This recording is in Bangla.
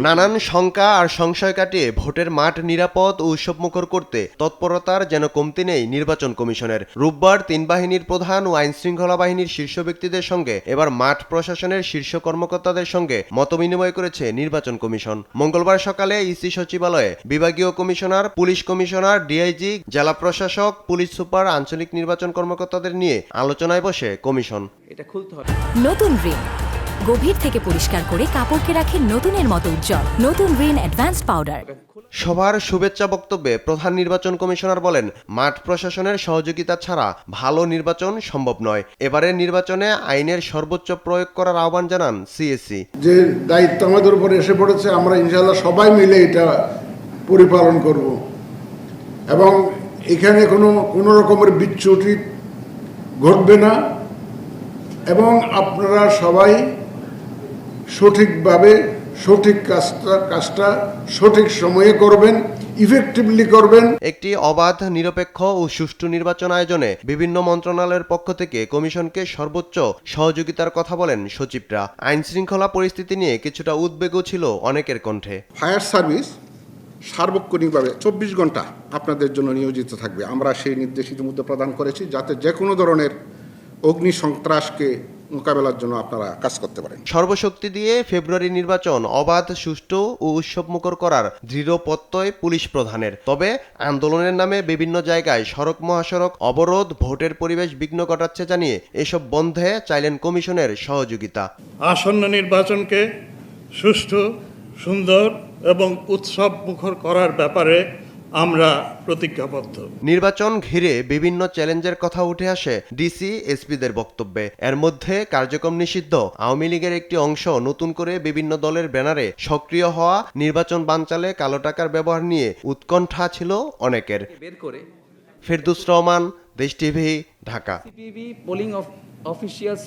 নানান শঙ্কা আর সংশয় কাটিয়ে ভোটের মাঠ নিরাপদ ও উৎসবমুখর করতে তৎপরতার যেন কমতি নেই নির্বাচন কমিশনের। রোববার তিন বাহিনীর প্রধান ও আইনশৃঙ্খলা বাহিনীর শীর্ষ ব্যক্তিদের সঙ্গে এবার মাঠ প্রশাসনের শীর্ষ কর্মকর্তাদের সঙ্গে মতবিনিময় করেছে নির্বাচন কমিশন। মঙ্গলবার সকালে ইসি সচিবালয়ে বিভাগীয় কমিশনার, পুলিশ কমিশনার, ডিআইজি, জেলা প্রশাসক, পুলিশ সুপার, আঞ্চলিক নির্বাচন কর্মকর্তাদের নিয়ে আলোচনায় বসে কমিশন। নতুন রিন গভীর থেকে পরিষ্কার করে কাপড়কে রাখে নতুনের মতো উজ্জ্বল। নতুন রিন অ্যাডভান্সড পাউডার। সভার শুভেচ্ছা বক্তব্যে প্রধান নির্বাচন কমিশনার বলেন, মাঠ প্রশাসনের সহযোগিতা ছাড়া ভালো নির্বাচন সম্ভব নয়। এবারের নির্বাচনে আইনের সর্বোচ্চ প্রয়োগ করার আহ্বান জানান সিএসি। যে দায়িত্ব আমাদের উপর এসে পড়েছে, আমরা ইনশাআল্লাহ সবাই মিলে এটা পরিপালন করব এবং এখানে কোনো রকমের বিচ্যুতি ঘটবে না এবং আপনারা সবাই সঠিকভাবে সঠিক কাজটা সঠিক সময়ে করবেন, ইফেক্টিভলি করবেন। একটি অবাধ, নিরপেক্ষ ও সুষ্ঠু নির্বাচন আয়োজনে বিভিন্ন মন্ত্রণালয়ের পক্ষ থেকে কমিশনকে সর্বোচ্চ সহযোগিতার কথা বলেন সচিবরা। আইন শৃঙ্খলা পরিস্থিতি নিয়ে কিছুটা উদ্বেগও ছিল অনেকের কণ্ঠে। ফায়ার সার্ভিস সার্বক্ষণিকভাবে 24 ঘন্টা আপনাদের জন্য নিয়োজিত থাকবে। আমরা সেই নির্দেশ ইতিমধ্যে প্রদান করেছি, যাতে যে কোনো ধরনের অগ্নি সন্ত্রাসকে মোকাবেলার জন্য আপনারা কাজ করতে পারেন। সর্বশক্তি দিয়ে ফেব্রুয়ারি নির্বাচন অবাধ, সুষ্ঠু ও উৎসবমুখর করার দৃঢ় প্রত্যয় পুলিশ প্রধানের। তবে আন্দোলনের নামে বিভিন্ন জায়গায় সড়ক, মহাসড়ক অবরোধ ভোটের পরিবেশ বিঘ্ন ঘটাচ্ছে জানিয়ে এসব বন্ধে চাইলেন কমিশনের সহযোগিতা। আসন্ন নির্বাচনকে সুষ্ঠু, সুন্দর এবং উৎসব মুখর করার ব্যাপারে আমরা প্রতিজ্ঞাবদ্ধ। নির্বাচন ঘিরে বিভিন্ন চ্যালেঞ্জের কথা উঠে আসে ডিসি, এসপিদের বক্তব্যে। এর মধ্যে কার্যক্রম নিষিদ্ধ আওয়ামী লীগের একটি অংশ নতুন করে বিভিন্ন দলের ব্যানারে সক্রিয় হওয়া, নির্বাচন বানচালে কালো টাকার ব্যবহার নিয়ে উৎকণ্ঠা ছিল অনেকের। ফেরদৌস রহমান, দেশ টিভি, ঢাকা। Polling officials